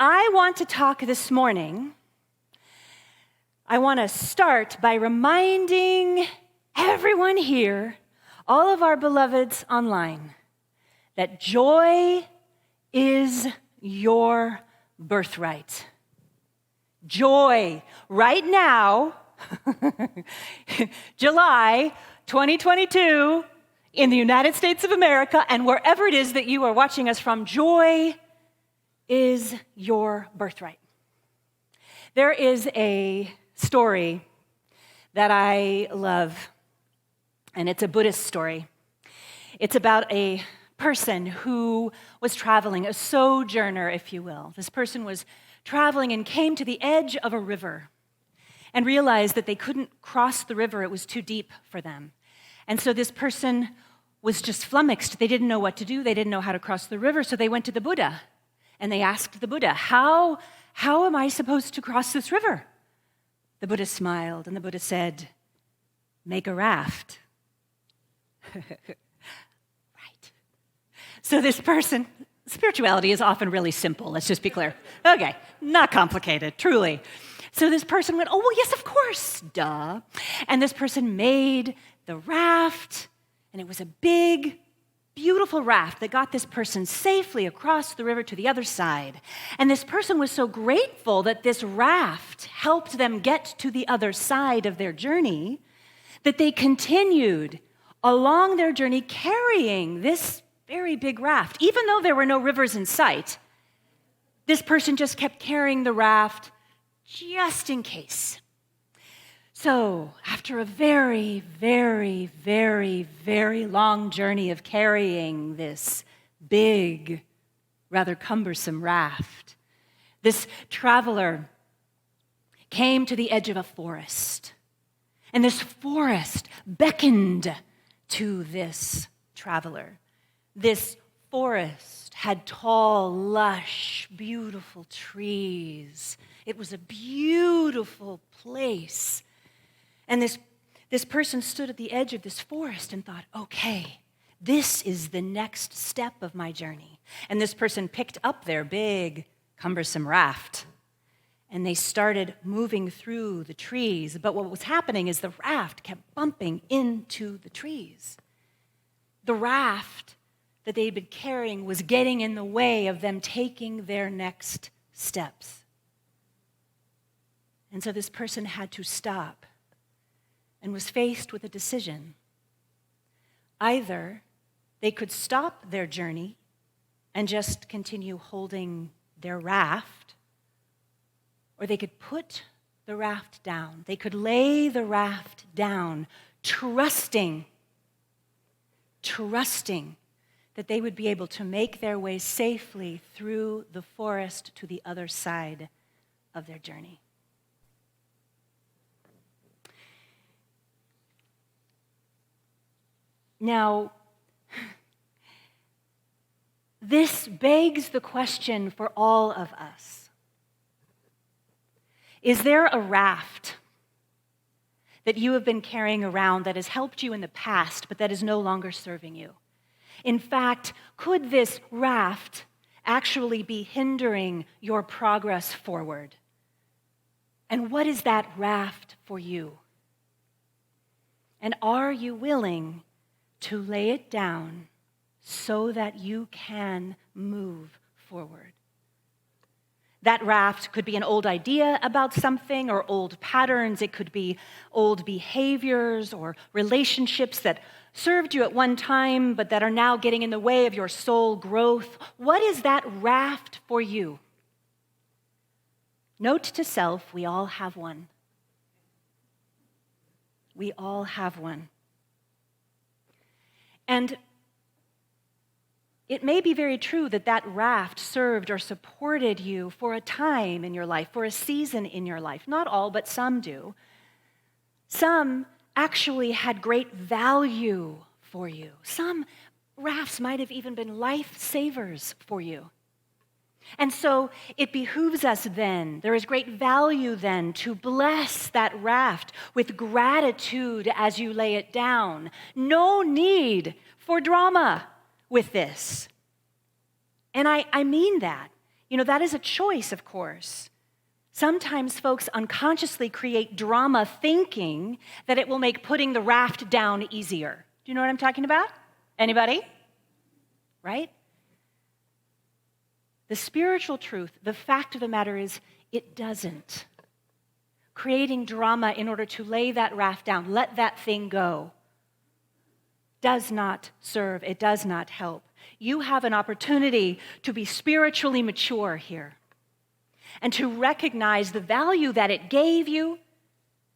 I want to talk this morning. I want to start by reminding everyone here, all of our beloveds online, that joy is your birthright. Joy, right now, July 2022, in the United States of America, and wherever it is that you are watching us from, joy is your birthright. There is a story that I love, and it's a Buddhist story. It's about a person who was traveling, a sojourner, if you will. This person was traveling and came to the edge of a river and realized that they couldn't cross the river. It was too deep for them. And so this person was just flummoxed. They didn't know what to do. They didn't know how to cross the river. So they went to the Buddha and they asked the Buddha, how am I supposed to cross this river? The Buddha smiled and the Buddha said, make a raft. Right. So this person, spirituality is often really simple. Let's just be clear. Okay, not complicated, truly. So this person went, oh, well, yes, of course, duh. And this person made the raft, and it was a big, beautiful raft that got this person safely across the river to the other side. And this person was so grateful that this raft helped them get to the other side of their journey that they continued along their journey carrying this very big raft. Even though there were no rivers in sight, this person just kept carrying the raft just in case. So, after a very, very, very, very long journey of carrying this big, rather cumbersome raft, this traveler came to the edge of a forest. And this forest beckoned to this traveler. This forest had tall, lush, beautiful trees. It was a beautiful place. And this person stood at the edge of this forest and thought, okay, this is the next step of my journey. And this person picked up their big, cumbersome raft, and they started moving through the trees. But what was happening is the raft kept bumping into the trees. The raft that they'd been carrying was getting in the way of them taking their next steps. And so this person had to stop and was faced with a decision. Either they could stop their journey and just continue holding their raft, or they could put the raft down. They could lay the raft down, trusting that they would be able to make their way safely through the forest to the other side of their journey. Now, this begs the question for all of us. Is there a raft that you have been carrying around that has helped you in the past, but that is no longer serving you? In fact, could this raft actually be hindering your progress forward? And what is that raft for you? And are you willing to lay it down so that you can move forward? That raft could be an old idea about something or old patterns. It could be old behaviors or relationships that served you at one time but that are now getting in the way of your soul growth. What is that raft for you? Note to self, we all have one. We all have one. And it may be very true that that raft served or supported you for a time in your life, for a season in your life. Not all, but some do. Some actually had great value for you. Some rafts might have even been lifesavers for you. And so it behooves us then, there is great value then to bless that raft with gratitude as you lay it down. No need for drama with this. And I mean that. That is a choice, of course. Sometimes folks unconsciously create drama thinking that it will make putting the raft down easier. Do you know what I'm talking about? Anybody? Right? The spiritual truth, the fact of the matter is, it doesn't. Creating drama in order to lay that raft down, let that thing go, does not serve, it does not help. You have an opportunity to be spiritually mature here and to recognize the value that it gave you,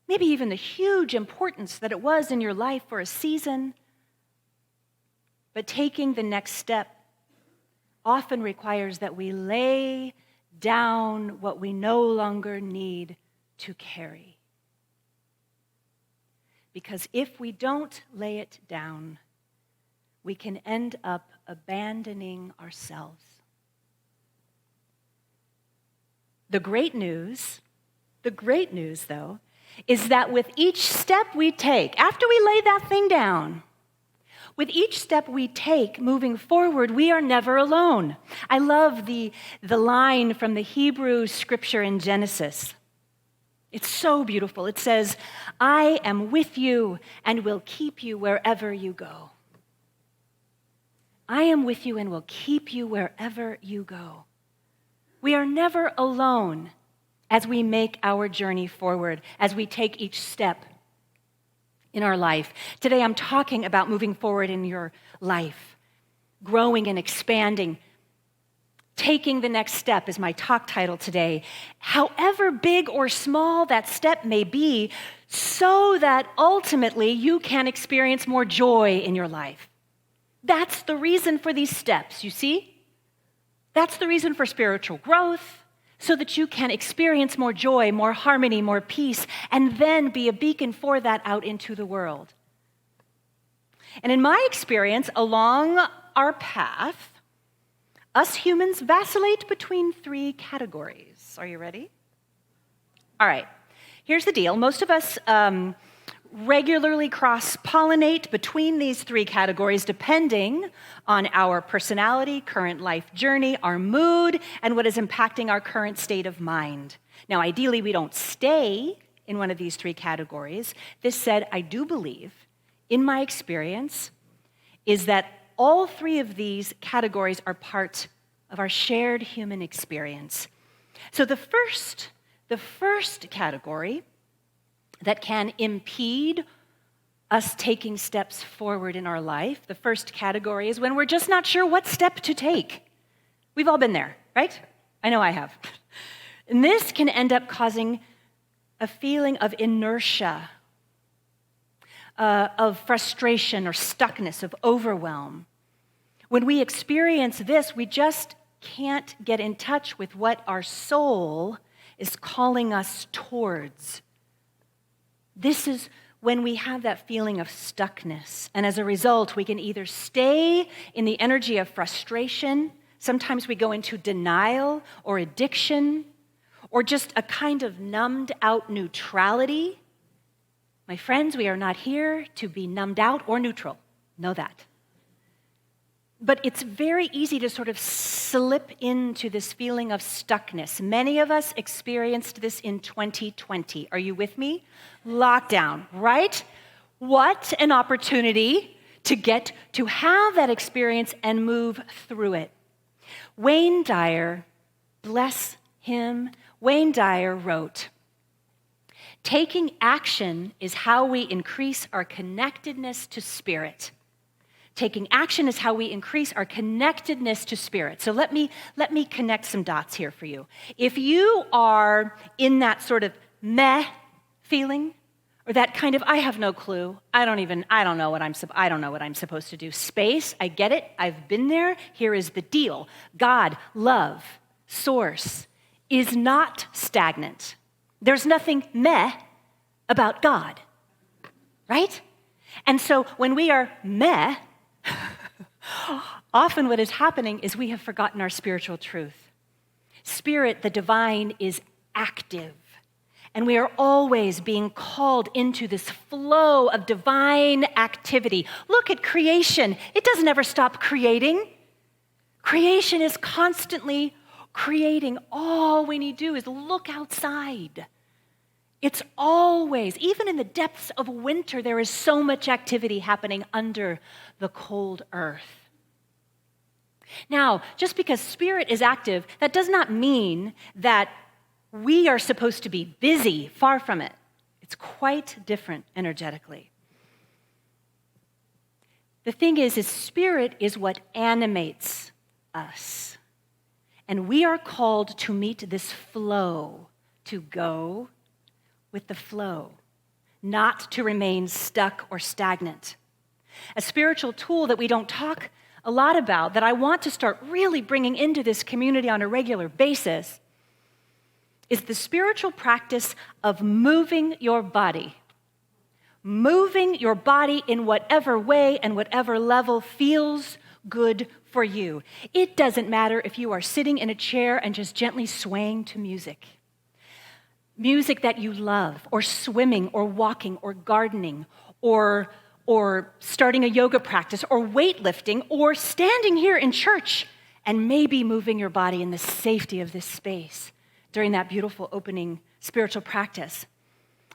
maybe even the huge importance that it was in your life for a season. But taking the next step often requires that we lay down what we no longer need to carry. Because if we don't lay it down, we can end up abandoning ourselves. The great news, though, is that with each step we take, after we lay that thing down, with each step we take moving forward, we are never alone. I love the line from the Hebrew scripture in Genesis. It's so beautiful. It says, "I am with you and will keep you wherever you go." I am with you and will keep you wherever you go. We are never alone as we make our journey forward, as we take each step in our life. Today I'm talking about moving forward in your life, growing and expanding. Taking the next step is my talk title today. However big or small that step may be, so that ultimately you can experience more joy in your life. That's the reason for these steps, you see? That's the reason for spiritual growth, so that you can experience more joy, more harmony, more peace, and then be a beacon for that out into the world. And in my experience, along our path, us humans vacillate between 3 categories. Are you ready? All right, here's the deal. Most of us regularly cross-pollinate between these 3 categories depending on our personality, current life journey, our mood, and what is impacting our current state of mind. Now, ideally, we don't stay in one of these 3 categories. This said, I do believe, in my experience, is that all 3 of these categories are part of our shared human experience. So the first category that can impede us taking steps forward in our life, the first category is when we're just not sure what step to take. We've all been there, right? I know I have. And this can end up causing a feeling of inertia, of frustration or stuckness, of overwhelm. When we experience this, we just can't get in touch with what our soul is calling us towards. This is when we have that feeling of stuckness. And as a result, we can either stay in the energy of frustration, sometimes we go into denial or addiction, or just a kind of numbed out neutrality. My friends, we are not here to be numbed out or neutral. Know that. But it's very easy to sort of slip into this feeling of stuckness. Many of us experienced this in 2020. Are you with me? Lockdown, right? What an opportunity to get to have that experience and move through it. Wayne Dyer, bless him, Wayne Dyer wrote, "Taking action is how we increase our connectedness to spirit." Taking action is how we increase our connectedness to spirit. So let me connect some dots here for you. If you are in that sort of meh feeling, or that kind of I have no clue, I don't know what I'm supposed to do space, I get it, I've been there, here is the deal. God, love, source, is not stagnant. There's nothing meh about God, right? And so when we are meh, often what is happening is we have forgotten our spiritual truth. Spirit, the divine, is active. And we are always being called into this flow of divine activity. Look at creation. It doesn't ever stop creating. Creation is constantly creating. All we need to do is look outside. It's always, even in the depths of winter, there is so much activity happening under the cold earth. Now, just because spirit is active, that does not mean that we are supposed to be busy. Far from it. It's quite different energetically. The thing is spirit is what animates us. And we are called to meet this flow, to go with the flow, not to remain stuck or stagnant. A spiritual tool that we don't talk a lot about, that I want to start really bringing into this community on a regular basis, is the spiritual practice of moving your body. Moving your body in whatever way and whatever level feels good for you. It doesn't matter if you are sitting in a chair and just gently swaying to music. Music that you love, or swimming, or walking, or gardening, or starting a yoga practice, or weightlifting, or standing here in church and maybe moving your body in the safety of this space during that beautiful opening spiritual practice.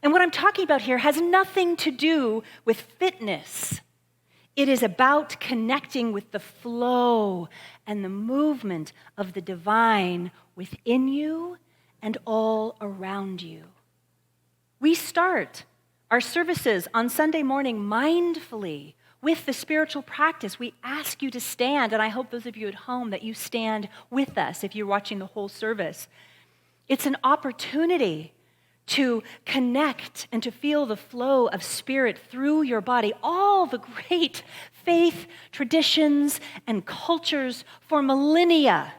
And what I'm talking about here has nothing to do with fitness. It is about connecting with the flow and the movement of the divine within you and all around you. We start our services on Sunday morning mindfully with the spiritual practice. We ask you to stand, and I hope those of you at home that you stand with us if you're watching the whole service. It's an opportunity to connect and to feel the flow of spirit through your body. All the great faith traditions and cultures for millennia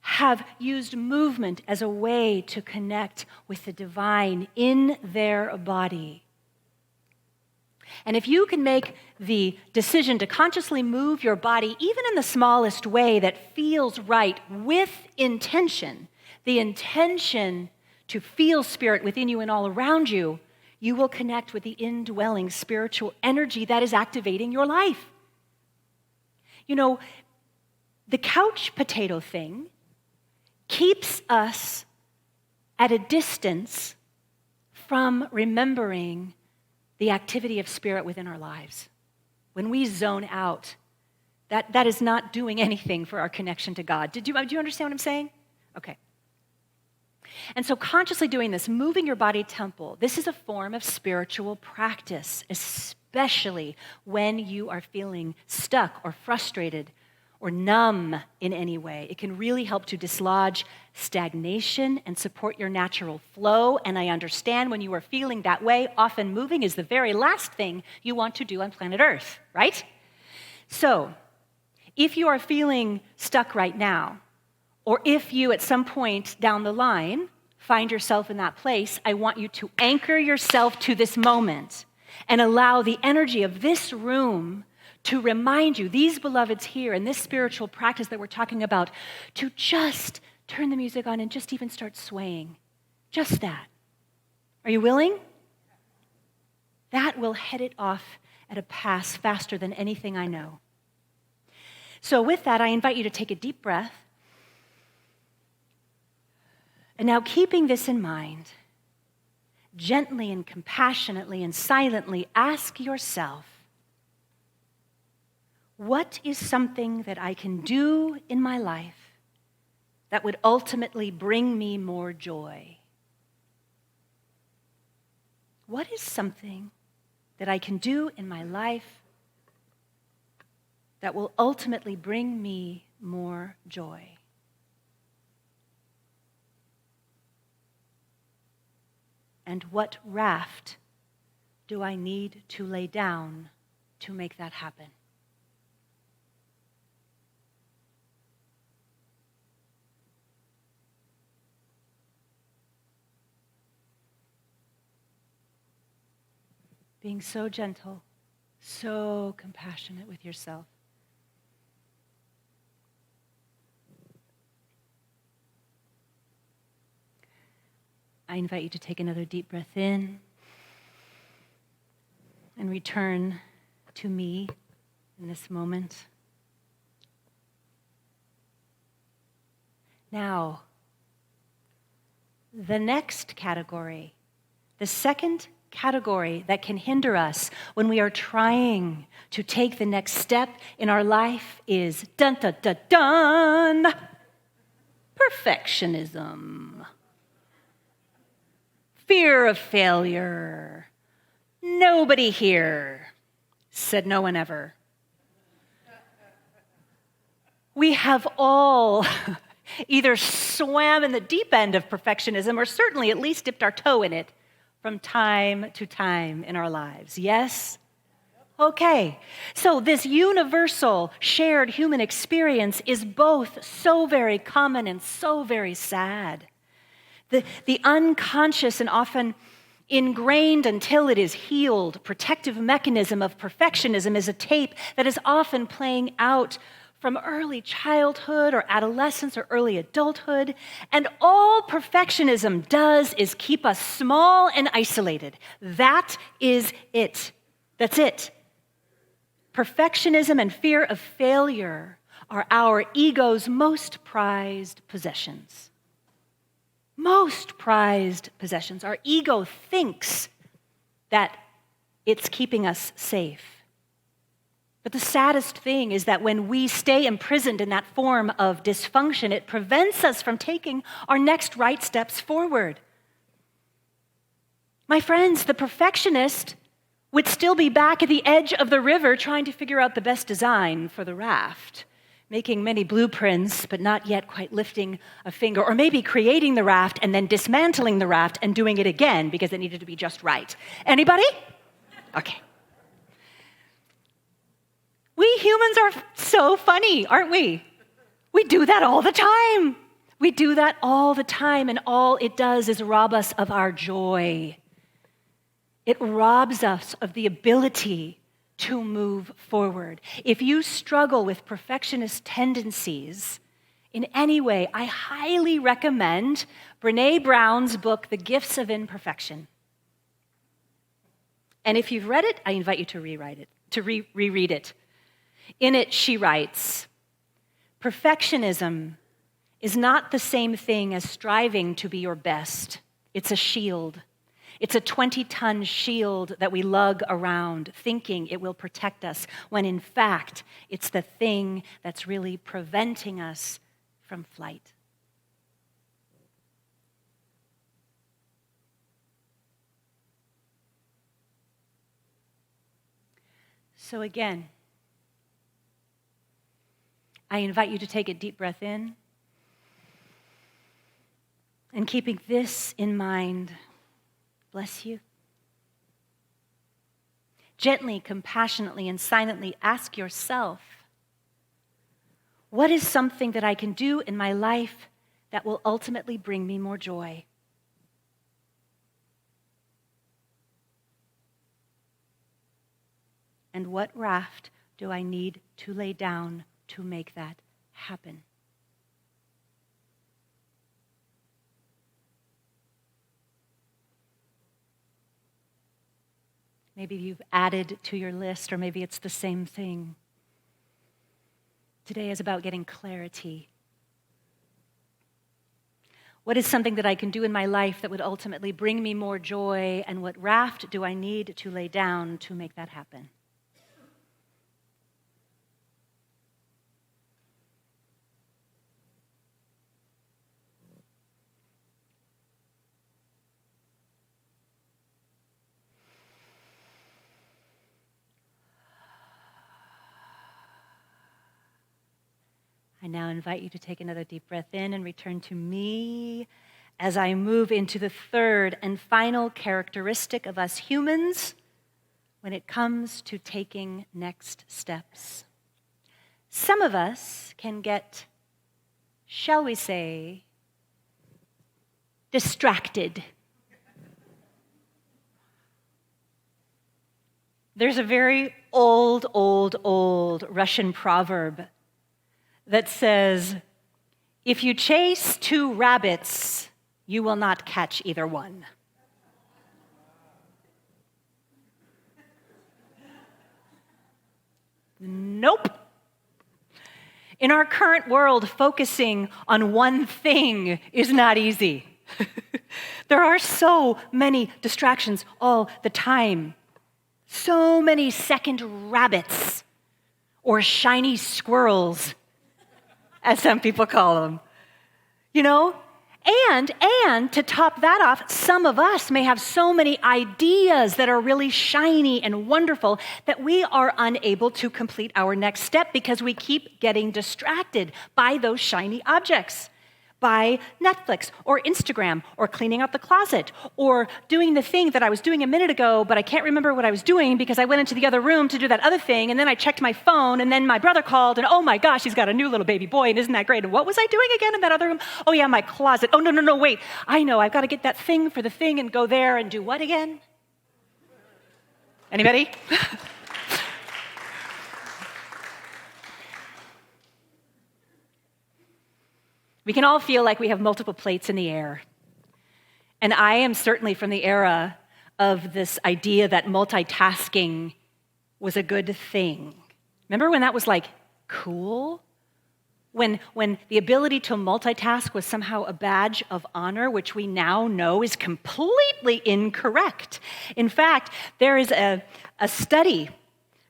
have used movement as a way to connect with the divine in their body. And if you can make the decision to consciously move your body, even in the smallest way that feels right, with intention, the intention to feel spirit within you and all around you, you will connect with the indwelling spiritual energy that is activating your life. You know, the couch potato thing keeps us at a distance from remembering the activity of spirit within our lives. When we zone out, that is not doing anything for our connection to God. Do you understand what I'm saying? Okay. And so consciously doing this, moving your body temple, this is a form of spiritual practice, especially when you are feeling stuck or frustrated or numb in any way. It can really help to dislodge stagnation and support your natural flow. And I understand when you are feeling that way, often moving is the very last thing you want to do on planet Earth, right? So, if you are feeling stuck right now, or if you at some point down the line find yourself in that place, I want you to anchor yourself to this moment and allow the energy of this room to remind you, these beloveds here, in this spiritual practice that we're talking about, to just turn the music on and just even start swaying. Just that. Are you willing? That will head it off at a pass faster than anything I know. So with that, I invite you to take a deep breath. And now, keeping this in mind, gently and compassionately and silently ask yourself, what is something that I can do in my life that would ultimately bring me more joy? What is something that I can do in my life that will ultimately bring me more joy? And what raft do I need to lay down to make that happen? Being so gentle, so compassionate with yourself. I invite you to take another deep breath in and return to me in this moment. Now, the next category, the second category that can hinder us when we are trying to take the next step in our life is dun dun dun dun, perfectionism. Fear of failure. Nobody here said no one ever. We have all either swam in the deep end of perfectionism or certainly at least dipped our toe in it from time to time in our lives. Yes? Okay. So this universal shared human experience is both so very common and so very sad. The unconscious and often ingrained until it is healed protective mechanism of perfectionism is a tape that is often playing out from early childhood or adolescence or early adulthood. And all perfectionism does is keep us small and isolated. That is it. That's it. Perfectionism and fear of failure are our ego's most prized possessions. Most prized possessions. Our ego thinks that it's keeping us safe. But the saddest thing is that when we stay imprisoned in that form of dysfunction, it prevents us from taking our next right steps forward. My friends, the perfectionist would still be back at the edge of the river trying to figure out the best design for the raft, making many blueprints, but not yet quite lifting a finger, or maybe creating the raft and then dismantling the raft and doing it again because it needed to be just right. Anybody? Okay. We humans are so funny, aren't we? We do that all the time. We do that all the time, and all it does is rob us of our joy. It robs us of the ability to move forward. If you struggle with perfectionist tendencies in any way, I highly recommend Brené Brown's book, The Gifts of Imperfection. And if you've read it, I invite you to reread it. In it, she writes, perfectionism is not the same thing as striving to be your best. It's a shield. It's a 20-ton shield that we lug around, thinking it will protect us, when in fact, it's the thing that's really preventing us from flight. So again, I invite you to take a deep breath in, and keeping this in mind, bless you. Gently, compassionately, and silently ask yourself, what is something that I can do in my life that will ultimately bring me more joy? And what raft do I need to lay down to make that happen? Maybe you've added to your list, or maybe it's the same thing. Today is about getting clarity. What is something that I can do in my life that would ultimately bring me more joy, and what raft do I need to lay down to make that happen? I now invite you to take another deep breath in and return to me as I move into the third and final characteristic of us humans when it comes to taking next steps. Some of us can get, shall we say, distracted. There's a very old Russian proverb that says, if you chase two rabbits, you will not catch either one. Nope. In our current world, focusing on one thing is not easy. There are so many distractions all the time. So many second rabbits, or shiny squirrels, as some people call them. You know? And to top that off, some of us may have so many ideas that are really shiny and wonderful that we are unable to complete our next step because we keep getting distracted by those shiny objects, by Netflix or Instagram or cleaning out the closet or doing the thing that I was doing a minute ago, but I can't remember what I was doing because I went into the other room to do that other thing, and then I checked my phone, and then my brother called, and oh my gosh, he's got a new little baby boy, and isn't that great? And what was I doing again in that other room? Oh yeah, my closet. Oh no, wait. I know, I've got to get that thing for the thing and go there and do what again? Anybody? We can all feel like we have multiple plates in the air. And I am certainly from the era of this idea that multitasking was a good thing. Remember when that was like cool? When the ability to multitask was somehow a badge of honor, which we now know is completely incorrect. In fact, there is a study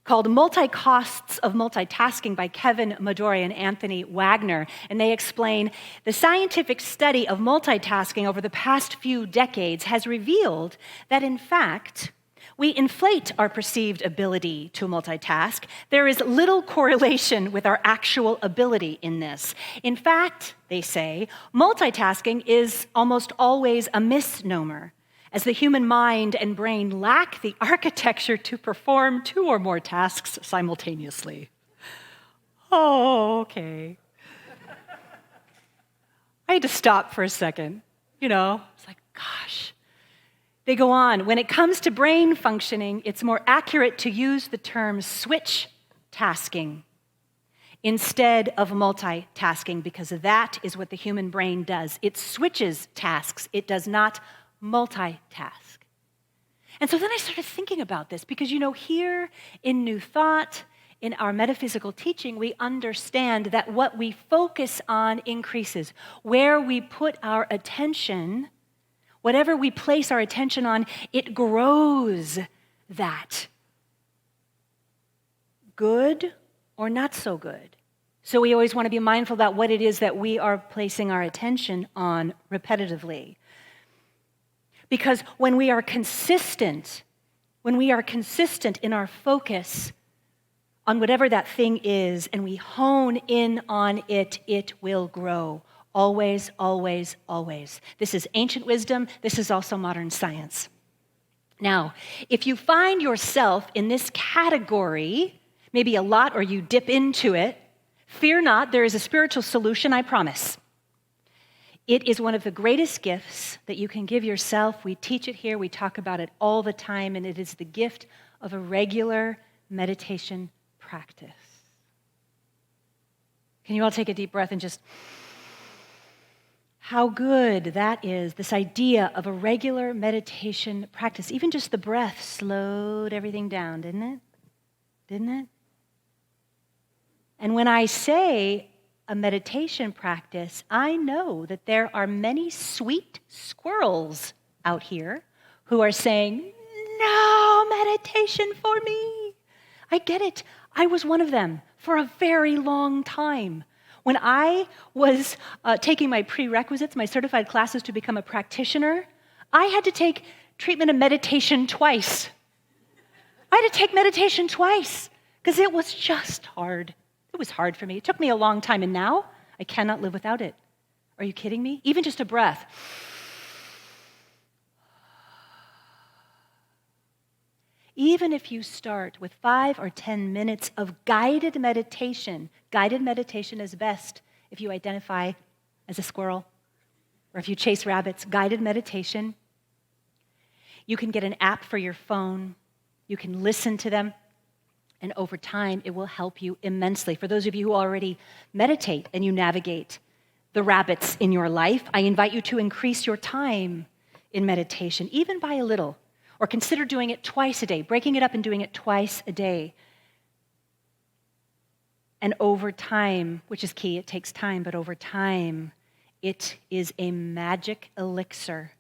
called Multi-Costs of Multitasking by Kevin Modori and Anthony Wagner, and they explain the scientific study of multitasking over the past few decades has revealed that, in fact, we inflate our perceived ability to multitask. There is little correlation with our actual ability in this. In fact, they say, multitasking is almost always a misnomer, as the human mind and brain lack the architecture to perform two or more tasks simultaneously. Oh, okay. I had to stop for a second. It's like, gosh. They go on. When it comes to brain functioning, it's more accurate to use the term switch tasking instead of multitasking, because that is what the human brain does. It switches tasks. It does not multitask. And so then I started thinking about this because, here in New Thought, in our metaphysical teaching, we understand that what we focus on increases. Where we put our attention, whatever we place our attention on, it grows that. Good or not so good. So we always want to be mindful about what it is that we are placing our attention on repetitively. Because when we are consistent in our focus on whatever that thing is, and we hone in on it, it will grow. Always, always, always. This is ancient wisdom. This is also modern science. Now, if you find yourself in this category, maybe a lot, or you dip into it, fear not, there is a spiritual solution, I promise. It is one of the greatest gifts that you can give yourself. We teach it here, we talk about it all the time, and it is the gift of a regular meditation practice. Can you all take a deep breath and just, how good that is, this idea of a regular meditation practice. Even just the breath slowed everything down, didn't it? Didn't it? And when I say a meditation practice, I know that there are many sweet squirrels out here who are saying, no meditation for me. I get it. I was one of them for a very long time. When I was taking my prerequisites, my certified classes to become a practitioner, I had to take treatment of meditation twice. I had to take meditation twice because it was just hard. It was hard for me. It took me a long time, and now I cannot live without it. Are you kidding me? Even just a breath. Even if you start with 5 or 10 minutes of guided meditation is best if you identify as a squirrel or if you chase rabbits. Guided meditation. You can get an app for your phone. You can listen to them. And over time, it will help you immensely. For those of you who already meditate and you navigate the rabbits in your life, I invite you to increase your time in meditation, even by a little, or consider doing it twice a day, breaking it up and doing it twice a day. And over time, which is key, it takes time, but over time, it is a magic elixir.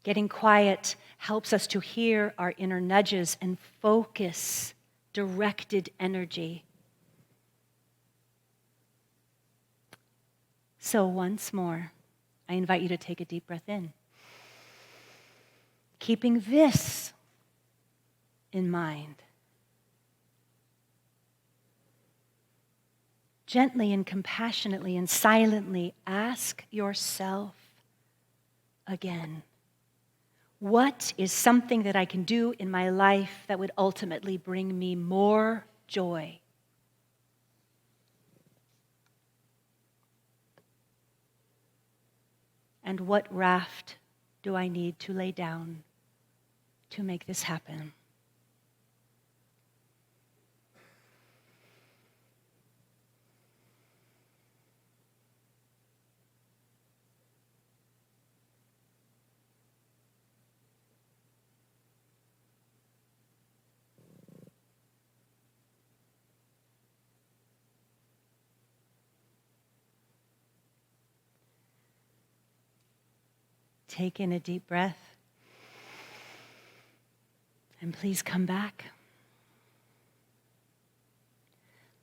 Getting quiet helps us to hear our inner nudges and focus directed energy. So once more, I invite you to take a deep breath in. Keeping this in mind. Gently and compassionately and silently ask yourself again, what is something that I can do in my life that would ultimately bring me more joy? And what raft do I need to lay down to make this happen? Take in a deep breath. And please come back.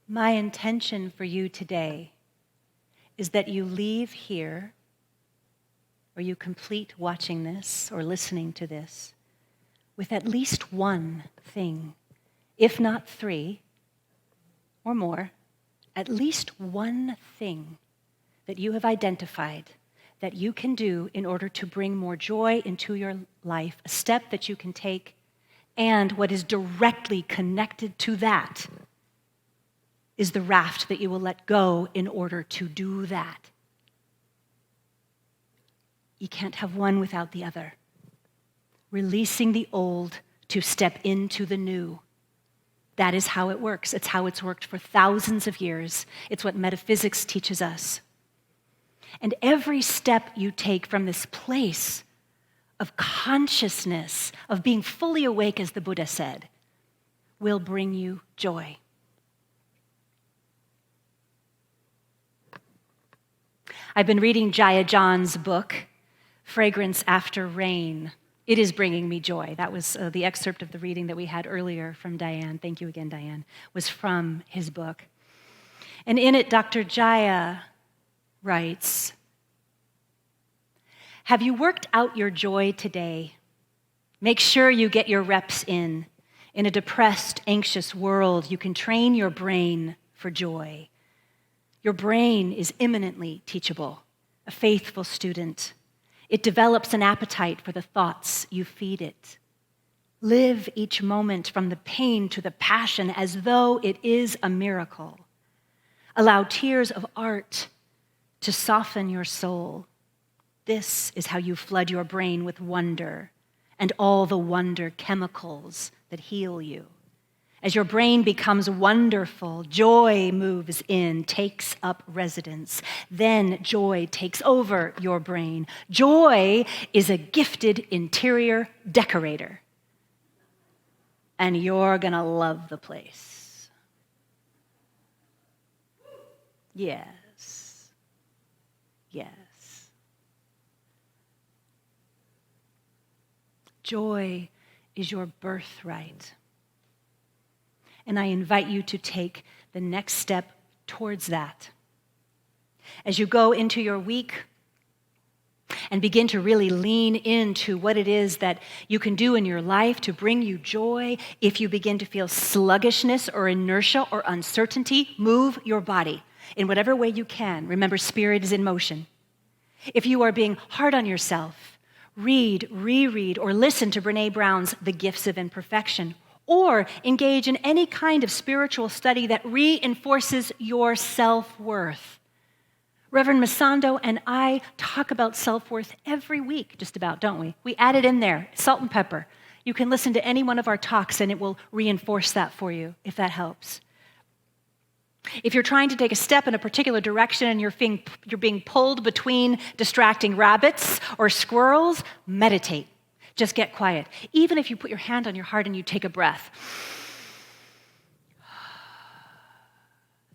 My intention for you today is that you leave here, or you complete watching this or listening to this, with at least one thing, if not three or more, at least one thing that you have identified that you can do in order to bring more joy into your life, a step that you can take, and what is directly connected to that is the raft that you will let go in order to do that. You can't have one without the other. Releasing the old to step into the new. That is how it works. It's how it's worked for thousands of years. It's what metaphysics teaches us. And every step you take from this place of consciousness, of being fully awake, as the Buddha said, will bring you joy. I've been reading Jaya John's book, Fragrance After Rain. It is bringing me joy. That was the excerpt of the reading that we had earlier from Diane. Thank you again, Diane. Was from his book. And in it, Dr. Jaya writes, have you worked out your joy today? Make sure you get your reps in. In a depressed, anxious world, you can train your brain for joy. Your brain is eminently teachable, a faithful student. It develops an appetite for the thoughts you feed it. Live each moment from the pain to the passion as though it is a miracle. Allow tears of art to soften your soul. This is how you flood your brain with wonder and all the wonder chemicals that heal you. As your brain becomes wonderful, joy moves in, takes up residence. Then joy takes over your brain. Joy is a gifted interior decorator. And you're going to love the place. Yes. Yes. Joy is your birthright. And I invite you to take the next step towards that. As you go into your week and begin to really lean into what it is that you can do in your life to bring you joy, if you begin to feel sluggishness or inertia or uncertainty, move your body in whatever way you can. Remember, spirit is in motion. If you are being hard on yourself, read, reread, or listen to Brené Brown's The Gifts of Imperfection, or engage in any kind of spiritual study that reinforces your self-worth. Reverend Masando and I talk about self-worth every week, just about, don't we? We add it in there, salt and pepper. You can listen to any one of our talks and it will reinforce that for you, if that helps. If you're trying to take a step in a particular direction and you're being pulled between distracting rabbits or squirrels, meditate. Just get quiet. Even if you put your hand on your heart and you take a breath,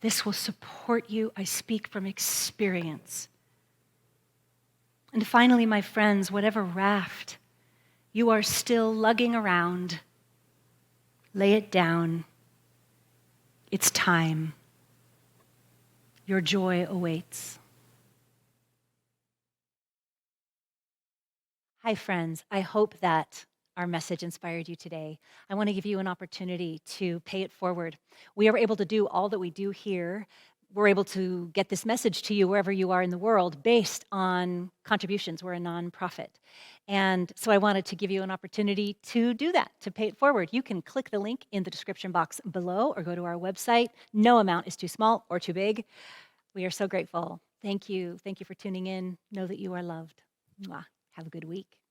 This will support you. I speak from experience. And finally, my friends, whatever raft you are still lugging around, lay it down. It's time. Your joy awaits. Hi, friends. I hope that our message inspired you today. I want to give you an opportunity to pay it forward. We are able to do all that we do here. We're able to get this message to you wherever you are in the world based on contributions. We're a nonprofit. And so I wanted to give you an opportunity to do that, to pay it forward. You can click the link in the description box below or go to our website. No amount is too small or too big. We are so grateful. Thank you. Thank you for tuning in. Know that you are loved. Mwah. Have a good week.